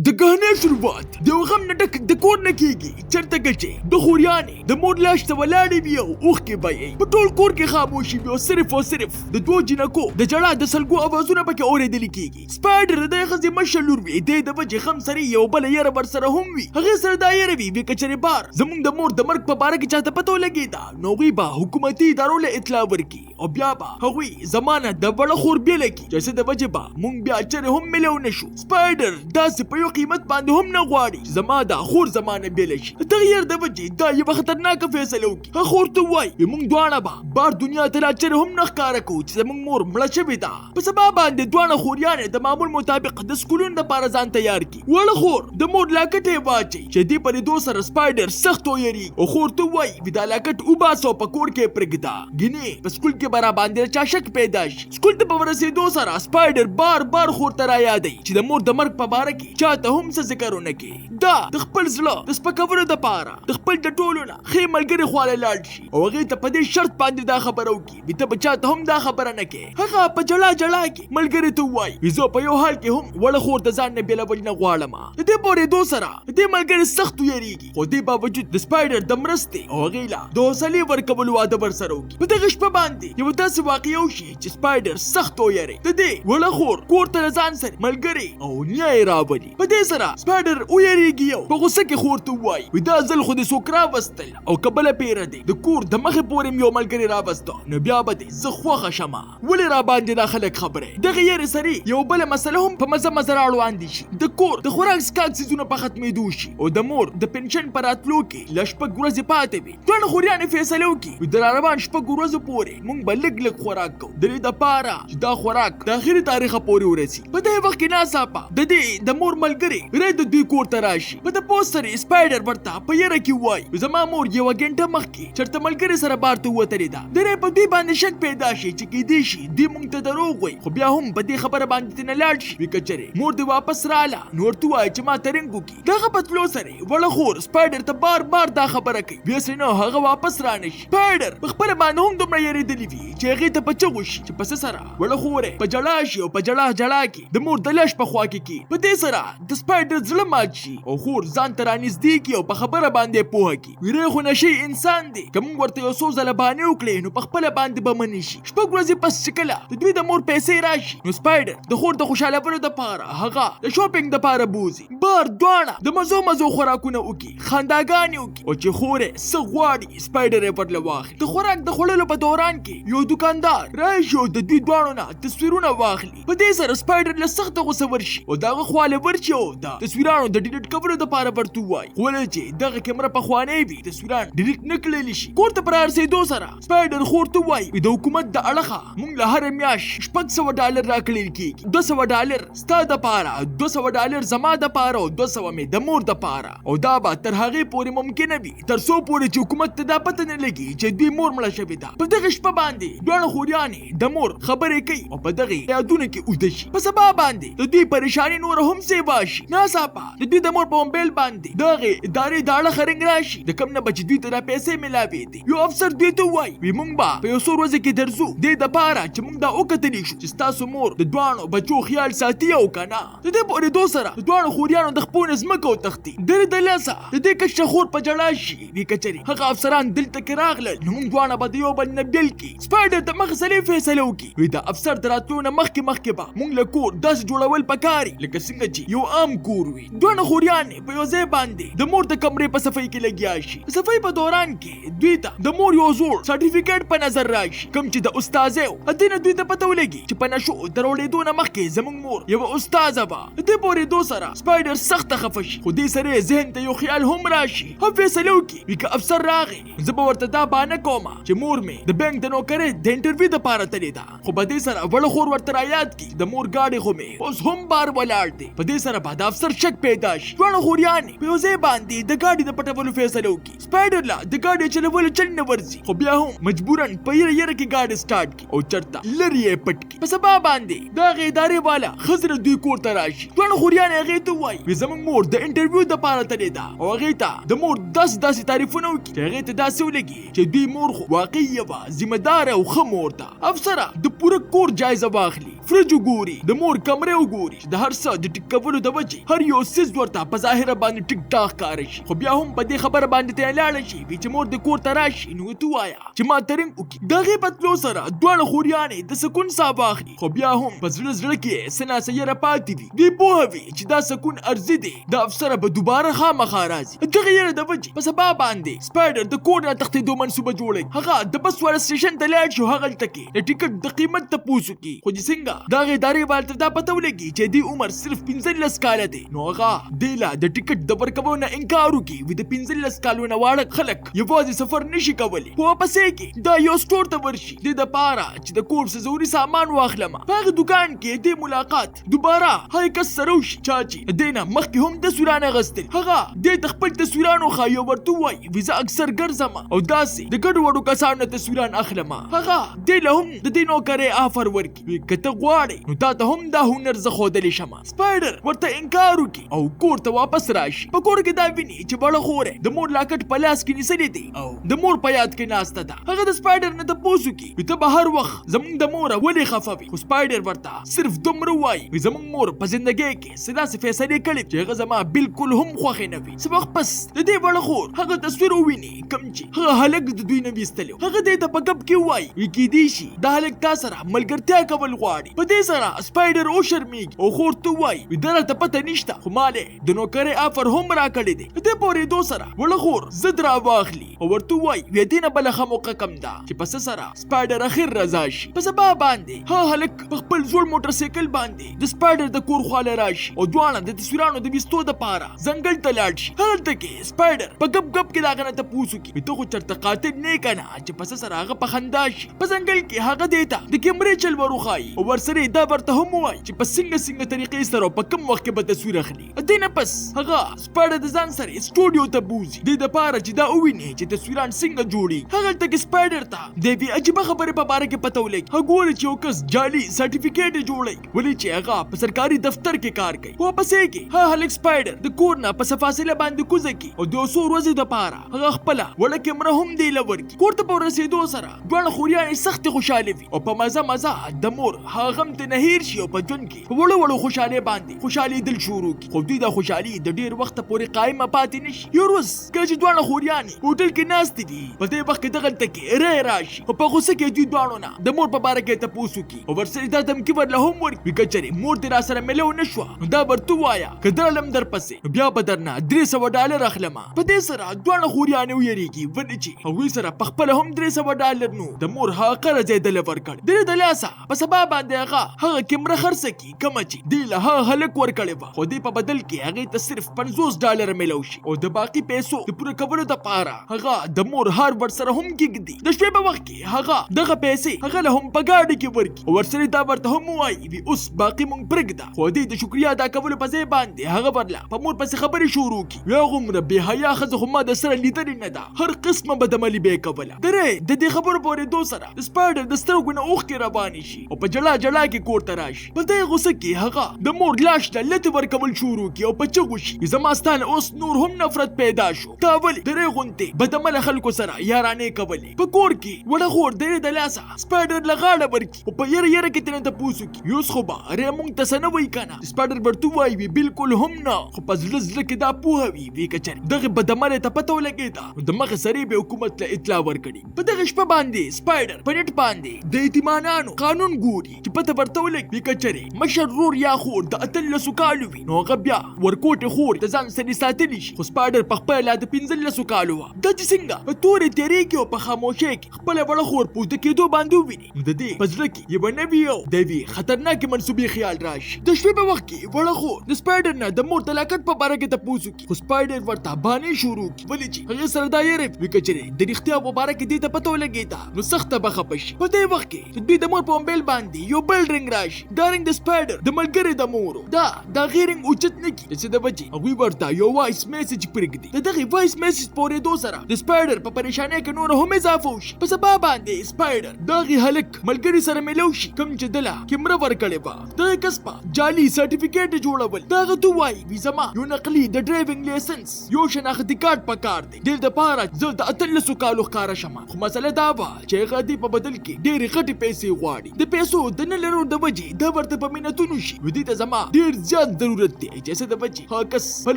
د غانې شروعات د غم نه ډک د کور نه کیږي چرته کچې د خوريانې د مور لاش ته ولاړې بیا اوخ کې بای په ټول کور کې خاموشي بیا صرف او صرف د دوه جنکو د جړا د سلګو اوازونه پکې اورېدل کیږي سپایډر د غزي مشلور وي د وجه خم سره یو بل یره بر سره هم وي هغه سره دایره وي کچري بار زمونږ د مور د مرګ په باره کې چاته پتو لګی دا نو غي با حکومتي ادارو له اطلاع ورکي او بیا با هغوی زمانه د بل خور بیل کی چې د وجه با مونږ بیا چره هم ملو نشو سپایډر داسې په یو قیمت باندې هم نه غواړي زما دا خور زمانه بیل شي تغیر د وجه دا یو خطرناک فیصله وکي خور ته وای مونږ دوانه با بار دنیا ته لا چره هم نه ښکارا کو چې مونږ مور مړه شوې ده په سبب باندې دوانه خوریانه د معمول مطابق د سکولونو لپاره ځان تیار کی وړ خور د مور لاکټه واچي چې دی په دوه سره سپایډر سخت ويري او خور ته وای ودا لاکټ او باسو په کور کې پرګدا ګینه په سکول کې برا باندې چا شک پیدا شي سکول ته په ورسېدو سره سپایډر بار بار خور ته را یادې چې د مور د مرګ په باره کې چاته هم څه ذکرونه کې دا د خپل زړه د سپکاورو د پاره د خپل د ټولو نه خې ملګری خواله لاړ شي او هغه ته په دې شرط باندې دا خبره وکي بیت په چاته هم دا خبره نه کې هغه په جلا کې ملګری ته وای زه په یو حال کې هم وړ خور د ځان نه بیل ول نه غواړم د دې پورې دو سره د ملګری سخت یریږي خو دې باوجود د سپایډر د مرستې او غیلا د حوصله ورکول واده بر سره وکي په دغه شپه باندې یو داسې واقعي وشي چې سپایډر سخت یری د دې وړ خور کور ته ځان سره ملګری او نیای راوړي په دې سره سپایډر یریږي په غوسه کې خور ته وای ودا ځل خو د سوکرا وستل او قبل پیره دی د کور د مخه پورې یو ملګری را وسته نو بیا به زه خوخه شمه ولې را باندې دا خلک خبره دغه یې سری یو بل مسله هم په مزه راړو دي شي د کور د خوراک سکاک سيزونه په ختمېدو شي او د مور د پنشن پر اتلو کې لشپږ ورځې پاتې وي ټول خوريانې فیصله وکي د روان شپږ ورځې پورې مونږ بلګ لګ خوراک کو د دې د پاره چې دا خوراک د اخري تاریخ پورې ورسي په دې وخت کې ناڅاپه د دې د مور ملګری رې د دوی کور ته راشي په د پوسټر سپایډر ورته په یره کې وای زما مور یو غنټه مخکې چرته ملګری سره بارته وتري دا درې په دې باندې شک پیدا شي چې کې دي شي د مونږ ته دروغ وای خو بیا هم په دې خبره باندې نه لاړ شي وکچري مور دې واپس رااله نور تو وای چې ما ترنګو کې دغه پتلو سره وړ خور سپایډر ته بار دا خبره کوي بیا سينو هغه واپس رانه شي سپایډر په خبره باندې هم دومره یری دلی وی چې هغه ته پچغو شي چې پس سره وړ خوره په جړا شي او په جړا کې د مور د لاش په خوا کې په دې سره د سپایډر ظلم مات شي او خور ځان تر نږدې کی او په خبره باندې پوهه کی ویره خو نشي انسان دی کوم ورته یو څو ځله باندې وکړي نو په خپل باندې به منی شي شپږ ورځې پس چکلا د دوی د مور پیسې راشي نو سپایډر د خور د خوشاله ورو د پاره هغه د شاپینګ د پاره بوزي بار دوانه د مزو خوراکونه وکي خنداګانی وکي او چې خوره سغواړي سپایډر یې پر لواخي د خوراک د خړلو په دوران کې یو دکاندار راشي د دوی دوانو نه تصویرونه واخلي په دې سره سپایډر له سخت غوسه ورشي او دغه خواله ورچي او دا تصویرانو د ډیلیټ کولو د پاره ورته وای ولې چې دغه کیمرا په خوانې وي تصویران ډیلیټ نکړل شي کور ته پر ارسېدو سره سپایډر خور ته وای د حکومت د اړخه مونږ له هر میاش $600 راکړل کیږي $200 ستا د پاره $200 زما د پاره او 200 مې د مور د پاره او دا به تر هغه پورې ممکن وي تر څو پورې چې حکومت ته دا پته نه لګي چې دوی مور مړه شوې ده په دغه شپه باندې دوه خوريانې د مور خبرې کوي او په دغه یادونه کې اوده شي په سبا باندې د دوی پریشانی نور هم سیوا شي ناڅاپه د دوی د مور په موبایل باندې دغه ادارې د اړه خرنګ راشي د کم نه بچ دوی ته پیسې ملاوي دي یو افسر دوی ته وای وي مونږ به په یو څو ورځې کې درځو د پاره چې مونږ دا وکړلی شو چې تاسو مور د دوانو بچو خیال ساتي او کنه د دې پورې دو سره د دوانو خوريانو د خپل زمکو تختی درې د لاسه د دې کښ خور په جړا شي وی کچري هغه افسران دلته کې راغله نو مونږ دوانه به یو بل نه بیل کی سپایډر د مخسلې فیصله وکي وی دا افسر دراتونه مخکې به مونږ له کور داس جوړول پکاري لکه څنګه چې یو عام کور وي دوانو خوريانې په یو ځای باندې د مور د کمرې په صفای کې لګیا شي صفای په دوران کې دوی ته د مور یو زوړ سرټیفیکټ په نظر راشي کوم چې د استادو ادینه دوی ته پته ولګي چې په نشو درولېدو نه مخکې زمونږ مور یو استاده به د پورې دو سره سپایډر سخت خفشي خو دې سره ذهن ته یو خیال هم راشي هم فیصله وکي وی افسر راغی زه به ورته دا باندې کومه چې مور مې د بانک د نوکرې د انټرویو د پاره تللی ده خو په دې سره وړ خور ورته یاد کی د مور گاډي خو مې اوس هم بار ولاړ دی په دې سره بعد افسر شک پیدا شي وړ خوريانې په ځای باندې د گاډي د پټولو فیصله وکي سپایډر لا د گاډي چلول چل نه ورځي خو بیا هم مجبورن په یره کې گاډي سٹارټ کی او چرته لری پټ کی په سبا باندې دا غیدارې والا خزر دوی کور ته راشي وړ خوريانې هغه ته وای وي زمونږ مور د انټرویو د پاره تللی ده او هغه ته د مور داسې تعریفونه وکي چې هغه ته داسې ولګي چې دوی مور خو واقعي یوه ذمہ دار او ښه مور ده افسره د پوره کور جایزه واخلي فرج وګوري، د مور کمرې وګوري چې د هر څه د ټیک کولو د وجې هر یو څیز ورته په ظاهره باندې ټیک ټاک ښکاره شي، خو بیا هم په دې خبره باندې ته لاړه شي چې مور د کور ته راشي نو ته وایه چې ما ترنګ وکړي. د هغې په تلو سره دواړه خوریانې د سکون ساه واخلي، خو بیا هم په زړه کې څه ناسیره پاتې وي. دوی پوهه وي چې دا سکون عرضي دی، د افسره به دوباره خامخا راځي. دغه یره د وجې په سبا باندې سپایډر د کور نه تښتېدو منصوبه جوړوي. هغه د بس والا سټیشن ته لاړ شو، هغلته کې د ټیکټ د قیمت تپوس وکړي، خو چې څنګه د هغې ادارې والو ته دا پته ولګي چې دې عمر صرف 15 کاله دی، نو هغه دې له د ټیکټ د ورکولو نه انکار وکړي. د 15 کالو نه واړه خلک یوازې سفر نشي کولی، په واپسې کې دا یو سټور ته ورشي د دپاره چې د کور څه ضروري سامان واخلم. په هغه دوکان کې دې ملاقات دوباره هغه کس سره وشي چا چې دې نه مخکې هم تصویران اخیستل. هغه دې ته خپل تصویران وښایي او ورته ووایي ویزه اکثر ګرځم او داسې د ګډو وډو کسانو نه تصویران اخلم. هغه دې له هم د دې نوکرۍ آفر ورکړي که ته غواړې نو تا ته هم دا هنر زه ښودلی شم. سپایډر ورته انکار وکړي او کور ته واپس راشي. په کور کې دا ویني چې بړه خور د مور لاکټ په لاس کې نیسلی دی او د مور په یاد کې ناسته ده. هغه د سپایډر نه تپوس وکړي ته به هر وخت زموږ د موره ولې خفه وي، خو سپایډر ورته صرف دومره وایي زموږ مور په زندګۍ کې څه داسې فیصلې کړې چې هغه زما بالکل هم خوښې نه وي. څه وخت پس د دې بړه خور هغه تصویر وویني کوم چې هغه هلک د دوی نه ویستلی. هغه دې ته په ګپ کې وایي کیدای شي دا هلک تا سره ملګرتیا کول غواړي. په دې سره سپایډر وشرمېږي او خور ته وایي دا راته پته نشته، خو ما د نوکرۍ آفر هم راکړی دی. په دې پورېدو سره وړه خور ضد راواخلي او ورته وایي دې نه بله ښه موقع کم ده چې په څه سره سپایډر اخر رضا شي. په سبا باندې ها هلک په خپل زوړ موټرسایکل باندې د سپایډر د کور خواله راشي او دواړه د تصویرانو د ویستو دپاره ځنګل ته لاړ شي. هلته کې سپایډر په ګپ ګپ کې د هغه نه تپوس وکړي ته خو چېرته قاتل نه یې که نه چې په څه سره هغه په خندا شي. په ځنګل کې هغه دې ته د کیمرې چل ور وښایي او ورسره یې دا ورته هم ووایي چې په څنګه طریقې سره او په کوم وخت کې به تصویر اخلي. دې نه پس هغه سپایډر د ځان سره سټوډیو ته بوځي دې دپاره چې دا وویني چې تصویران څنګه جوړي. هغلته کې سپایډر ته د یوې عجیبه خبرې په باره کې پته ولګي. هغه ګوري چې یو کس جعلي سرټیفیکیټ یې جوړوي ولې چې هغه په سرکاري دفتر کې کار کوي. واپسې کې ها هلک سپایډر د کور نه په څه فاصله باندې کوزه کړي او د څو ورځې دپاره هغه خپله وړه کیمره هم دې له ورکړي. کور ته په ورسېدو سره دواړه خوریانې سختې خوشحالې وي او په مزه د مور هغه غم ته نه هیر شي او په ژوند کې په وړو خوشحالۍ باندې خوشحالېدل شروع کړي. خو دوی دا خوشحالي د ډېر وخته پورې قایمه پاتې نشي. یو ورځ کله چې دواړه خوریانې هوټل کې ناستې دي په دې وخت کې دغلته کې ری راشي او په غوسه کې دوی دواړو نه د مور په باره کې تپوس وکړي او ورسره دا دمکي ورله هم ورکړي که چېرې مور دې راسره میلو نه شوه نو دا ورته ووایه که درلم درپسې نو بیا به درنه $300 اخلمه. په دې سره دواړه خوریانې ویرېږي ولې چې هغوی سره پخپله هم $300 نو د مور هغه قرض یې دله ورکړ. د د لاسه په سبا باندې هغه کیمره خرڅه کړي کومه چې دوی له هغه هلک ورکړې وه، خو دې په بدل کې هغې ته صرف $50 میلو شي او د باقي پیسو د پوره کولو دپاره هغه د مور هر ورسره هم کېږدي. د شپې په وخت کې هغه دغه پیسې هغه له هم په ګاډي کې ورکړي او ورسره دا ورته هم ووایي اوس باقي مونږ پرېږده. خو دې د شکریا ادا کولو په ځای باندې هغه ورله په مور پسې خبرې شروع کړي هغومره بې حیا ښځه خو ما د سره لیدلې نه ده، هر قسمه بدعملي به یې کوله. د دې خبرو په اورېدو سره د سپایډر د سترګو نه اوښکې روانې شي او په جلا کې کور ته راشي. په دې غوسه کې هغه د مور لاش ته لتې ورکول شروع کړي او په چغو شي زما ستا نه اوس نور هم نفرت پیدا شو، تا ولې د دې غوندې بدعمله خلکو سره یارانې کولې. په کور کې وړه خور د د لاسه سپایډر له غاړه ورکړي او په یره کې ترې تپوس وکړي اوس خو به ری مونږ ته څه نه وایي که نه. سپایډر ورته ووایي بالکل هم نه، خو په زړه کې دا پوهه وي که چېرې دغې بدعملې ته پته ولګېده نو د مخې سرې به حکومت له اطلاع ورکړي. په دغه شپه باندې سپایډر په نیټ باندې د یتیمانانو قانون ګوري چې پته ورته ولګي که چېرې مشر ورور یا خور د 18 کالو وي نو هغه بیا ورکوټې خور د ځان سره ساتلی شي. خو سپایډر په خپله د 15 کالو وه دا چې څنګه په تورې تېرېږي او په خاموشۍ کې خپله وړه خور پوسته کېدو باندې وویني نو د دې په زړه کې یوه نوې او د یوې خطرناکې منصوبې خیال راشي. د شپې په وخت کې وړه خور د سپایډر نه د مور د لاکټ په باره کې تپوس وکړي خو سپایډر ورته بانې شروع کړي ولې چې هغې سره دا یېرې وي که چېرې د رښتیا په باره کې دې ته پته ولګېده نو سخته به خفه شي. په دې وخت کې د دوی د مور په موبایل باندې یو بل رنګ راشي. دا رنګ د سپایډر د ملګرې د مورو دا هغې رنګ اوچت نه کړي چې د وجې هغوی ورته یو وایس میسج پرېږدي. د دغې وایس میسج په اورېدو سره د سپایډر په پریشانۍ کې نور هم اضافه وشي. په سبا باندې سپایډر د هغې هلک ملګري سره میلو شي کوم چې دله کیمره ورکړې وه. دغه کس په جعلي سرټیفیکیټ جوړول د هغه ته وایي زما یو نقلي د ډرایوینګ لایسنس یو شناختي کارت پکار دی دې دپاره زه د 18 کالو ښکاره شم. خو مسله دا وه چې هغه دې په بدل کې ډېرې غټې پیسې غواړي. د پیسو د نه لرو د وجې دا ورته په منتونو شي. دې ته زما ډېر زیات ضرورت دی چې څه د وجې هغه کس په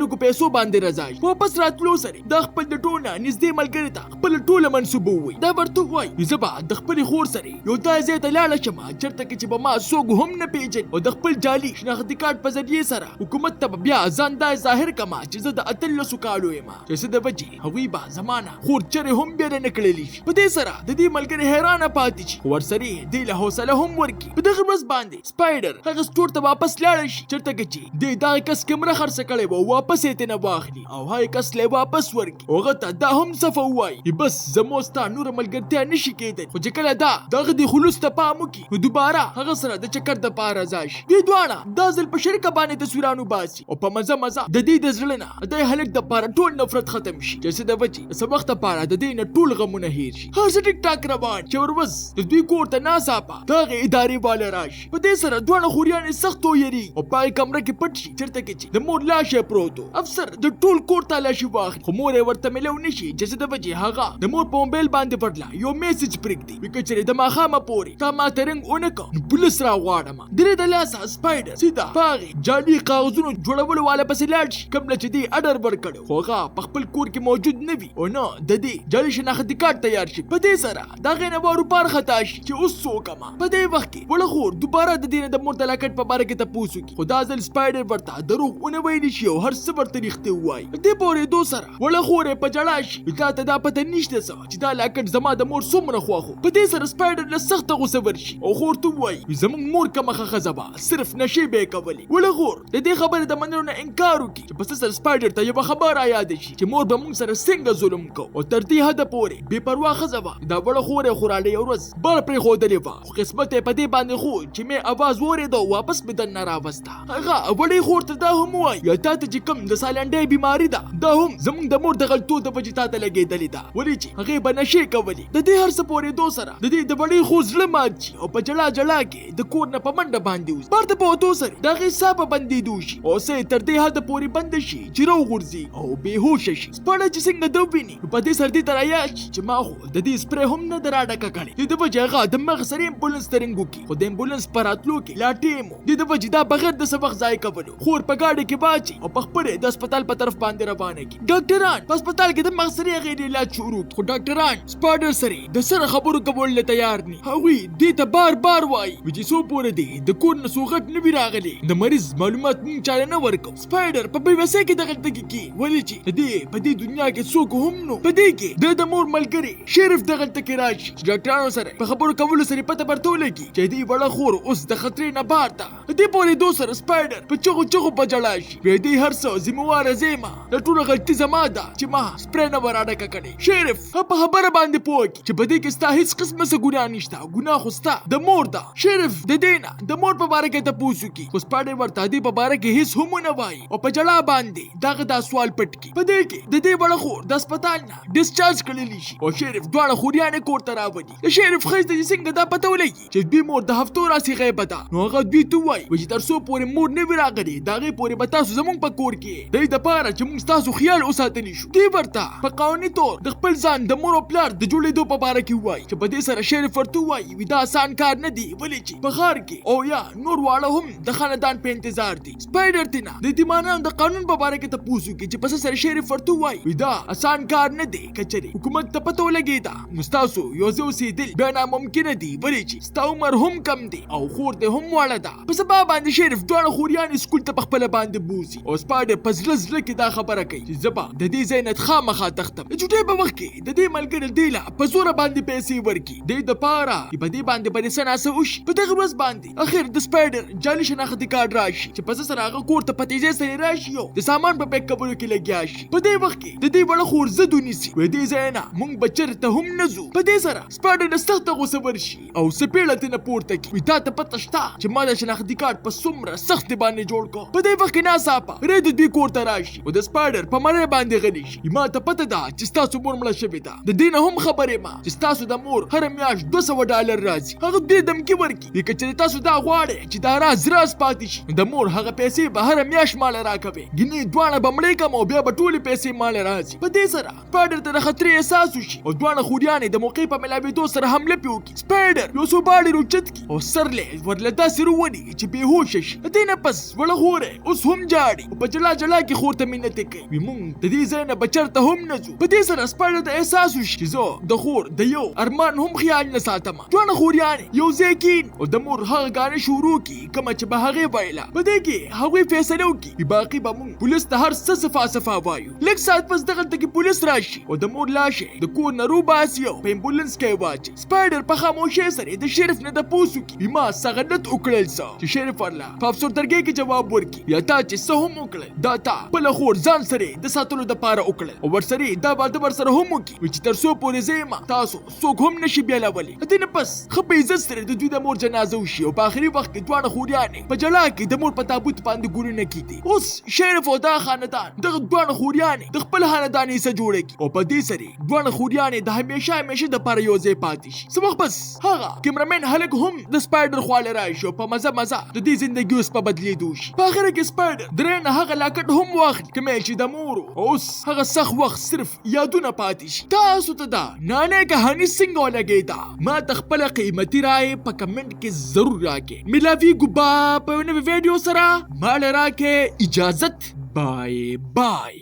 لږو پیسو باندې رضا شي. واپس راتلو سره دا خپل د ټول نه نږدې ملګري ته خپله ټوله منصوبه ووایي. دا ورته ووایي زه به د خپلې خور سره یو داسې ځای ته لاړه شم چېرته کې چې به ما څوک هم نه پېژني او د خپل جعلي شناختي کارت په ذریعې سره حکومت ته به بیا ځان دا ظاهر کړم چې زه د 18 کالو یم چې څه د وجې هغوی به زما نه خور چرې هم بیا نه کړلی شي. په دې سره د دې ملګري حیرانه پاتې شي خو ورسره یې دې له حوصله هم ورکړي. په دغه ورځ باندې سپایډر هغه سټور ته واپس لاړه شي چېرته کې چې دې دغه کس کیمره خرڅه کړې وه واپس یې ترېنه واخلي او هغه کس له واپس ورکړي او هغه ته دا هم صفه ووایي بس زموږ ستا نوره ملګرتیا نشي کېدلی خو چې کله دغه دې خلوص ته پام وکړي نو دوباره هغه سره د چکر دپاره رضا شي. دوی دواړه دا ځل په شریکه باندې تصویرانو باسي او په مزه مزه د دې د زړه نه د دې هلک دپاره ټول نفرت ختم شي چې څه د وجې د څه وخت دپاره د دې نه ټول غمونه هیر شي. هر څه ټیک ټاک روان چې ورځ د دوی کور ته ناڅاپه د هغې ادارې والا راشي. په دې سره دواړه خوریانې سخت ویریږي او په هغې کمره کې پټ شي چېرته کې چې د مور لاش یې پروت و. افسر د ټول کور تالاشي واخلي خو مور یې ورته میلو نشي چې څه د وجې هغه د مور په موبایل باندې پټله یو میسج پرېږدي وي که چېرې د ماښامه پورې تا ماته رنګ ونه کړ نو پولیس راغواړم. درې د لاسه سپایډر سیده په هغې جعلي کاغذونو جوړولو والا پسې لاړ شي کوم چې دې اډر ورکړی خو هغه په خپل کور کې موجود نه وي او نه د دې جعلي شناختي کارت تیار شي. په دې سره د هغې نه وارو پار خطا شي چې اوس څه وکړمه. په دې وخت کې وړه خور دوباره د دې نه د مور د لاکټ په باره کې تپوس وکړي خو دا ځل سپایډر ورته دروغ ونه ویلی شي او هر څه ورته رښتیا ووایي. دې پورېدو سره وړه خور یې په ژړا شي تا ته دا پته نشته څه چې دا لاکټ زما د مور څومره خوښ و. په دې سره سپایډر له سخته غوسه ورشي او خور ته ووایي زموږ مور کمخه ښځه به صرف نشې به یې کولې. وړه خور د دې خبرې د منلو نه انکار وکړي چې په څه سره سپایډر ته یوه خبره رایاده شي چې مور به موږ سره څنګه ظلم کوو او تر دې حده پورې بې پروا ښځه وه. دا وړه خور یې خوراله یو ورځ بار پرېښودلې وه خو قسمت یې په دې باندې خو چې مې اواز واورېده واپس مې دننه راوسته. هغه وړې خور ته دا هم ووایي یا تا ته چې کوم د سالنډۍ بیماري ده دا هم زموږ د مور د غلطو د وجې تا ته لګېدلې ده ولې چې هغې به نشې کولې. د دې هر څه پورېدو سره د دې د وړې خور زړه مات شي او په ژړا ژړا کې د کور نه په منډه باندې وځي. بار ته په وتو سره د هغې ساه په بندېدو شي او څه یې تر دې حده پورې بنده شي چې راوغورځي او بېهوشه شي. سپاړه چې څنګه ده وویني نو په دې سر دې ته رایاد شي چې ما خو د دې سپری هم نه ده راډکه کړې. د ده وجې هغه د مغز سره امبولانس ته رنګ وکړي خو د امبولانس په راتلو کې لا ټیم و. د ده وجې دا بغیر د څه وخت ضایع کولو خور په ګاډۍ کې واچي او په خپله د هسپتال په طرف باندې روانه کړي. ډاکټران په هسپتال کې د مغز سرې هغې د علاج شروع خو ډاکټران سپاډر سره د سره خبرو کولو له تیار نه. هغوی دې ته بار بار وایي چې څو پورې دی د کور نه څو غټ نه وي راغلی د مریض معلومات موږ چاله نه ورکوو. سپایډر په بېوسۍ کې دغلطګي کوي ولې چې د دې په دې دنیا کې څوک هم نو په دې کې د مور ملګري شریف دغلطه کې راشي چې ډاکټرانو سره په خبرو کولو سره پته ورته ولګي چې دې وړه خور اوس د خطرې نه بار ده. دې پورېدو سره سپایډر په چغو چغو په ژړا شي دې هر څه ذمهواره زه یم د ټوله غلطي زما ده چې ما سپری نه وه راډکه کړې. شریف په خبره باندې پوه کړي چې په دې کې ستا هېڅ قسمه څه ګناه نشته ګناه خو ستا د مور ده. شریف د دې نه د مور په باره کې تپوس وکړي خو سپایډر ورته دې په باره کې هېڅ هم ونه وایي او په ژړا باندې دغه دا سوال پټ کړي. په دې کې د دې وړه خور د هسپتال نه ډسچارج کړلی شي او شریف دواړه خوریانې کور ته راولي. د شریف ښځې ته چې څنګه دا پته ولګي چې دوی مور د هفتو راسې غیبه ده نو هغه دوی ته ووایي چې تر څو پورې مور نه وي راغلې د هغې پورې به تاسو زموږ په کور کې د دې دپاره چې موږ ستاسو خیال وساتلی شو. دوی ورته په قانوني طور د خپل ځان د مور او پلار د جوړېدو په باره کې ووایي چې په دې سره شریف ورته ووایي دا آسان کار نه دی ولې چې په ښار کې او یا نور واړه هم د خاندان په انتظار دي. سپایډر ته نه د یتیمانو د قانون په باره کې تپوس وکړي چې په څه سره شریف ورته ووایي دا آسان کار نه دی که چېرې حکومت ته پته ولګېده نو ستاسو یو ځای اوسېدل بیا ناممکنه دي ولې چې ستا عمر هم کم دی او خور دې هم واړه ده. په سبا باندې شریف دواړه خوریانې سکول ته په خپله باندې بوځي او سپایډر په زړه زړه کې دا خبره کوي چې زه به د دې ځای نه خامخا تښتم. د چوټۍ په وخت کې د دې ملګري دې له په زوره باندې پیسې ورکړي دې دپاره چې په دې باندې به دې څه ناسه وشي. په دغه ورځ باندې اخر د سپایډر جعلي شناختي کارډ راشي چې په څه سره هغه کور ته په تیزۍ سره راشي او د سامان په پیک کولو کې لګیا شي. په دې وخت کې د دې وړه خور ضد ونیسي دې ځای نه موږ به چېرته هم نه ځو. په دې سره سپایډر نه سخته غوسه ورشي او څپېړه ترېنه پورته کړي تا ته پته شته چې ما د شناختي کارت په څومره سخت باندې جوړ کړ. په دې وخت کې ناڅاپه ری د دوی کور ته راشي او د سپایډر په مرۍ باندې غلی شي. ما ته پته ده چې ستاسو مور مړه شوې ده د دې نه هم خبر یم چې ستاسو د مور هره میاشت $200 راځي. هغه دې دمکي ورکړي که چېرې تاسو دا غواړئ چې دا راز پاتې شي د مور هغه پیسې به هره میاشت ماله راکوي ګینې دواړه به مړې کړم او بیا به ټولې پیسې ماله راځي. په دې سره سپایډر ته د خطرې احساس وشي او دواړه خوریانې د موقع په ملاوېدو سره حمله پرې وکړي. سپایډر یو څو باړې راوچت کړي او سرلې ورله داسې رووني چې بېهوشه شي. دې نه پس وړه خوره اوس هم جاړي او په جلا جلا کې خور ته منتې کوي. وي مونږ د دې ځای نه به چېرته هم نه ځو. په دې سره سپایډر ته احساس وشي چې زه د خور د یو ارمان هم خیال نه ساتمه. دواړه خوریانې یو ځای کېني او د مور هغه ګانې شروع کړي کومه چې به هغې ویله. په دې کې هغوی فیصله وکړي باقي به مونږ پولیس ته هر څه صفا وایو. لږ ساعت پس دغلته کې پولیس راشي او د مور لاش د کور نه روباسي او په امبولانس کې واچي. سپایډر په خاموشۍ سره د شریف نه تپوس وکړي ما څه غلط وکړل څه چې شریف ورله په افسردګۍ کې جواب ورکړي یا تا چې څه هم وکړل دا تا بله خور ځان سره د ساتلو دپاره وکړل او ورسره دا واده ورسره هم وکړي چې تر څو پورې زه یم تاسو څوک هم نشي بیلولی. دې نه پس ښه په عزت سره د دوی د مور جنازه وشي او په آخري وخت کې دواړه خوریانې په جلا کې د مور په تابوت باندې ګلونه کېږدي. اوس شریف او دا خاندان دغه دواړه خوریانې د خپل خاندان حصه جوړه کړي او په دې سره دواړه خوریانې د همیشه دپاره یو ځای پاتې شي. څه وخت بس هغه کیمرامین هلک هم د سپایډر خواله راشي او په مزه د دې زندګي اوس په بدلېدو شي. په آخره کې سپایډر درې نه هغه لاکټ هم واخلي کومې چې د مورو اوس هغه سخت وخت صرف یادونه پاتې شي. تاسو ته دا نانې کهاني څنګه ولګېده ما ته خپله قیمتي رایې په کمنټ کې ضرور راکړئ. ملاویږو به په یو نوي ویډیو سره ما له راکړئ اجازت. بای بای.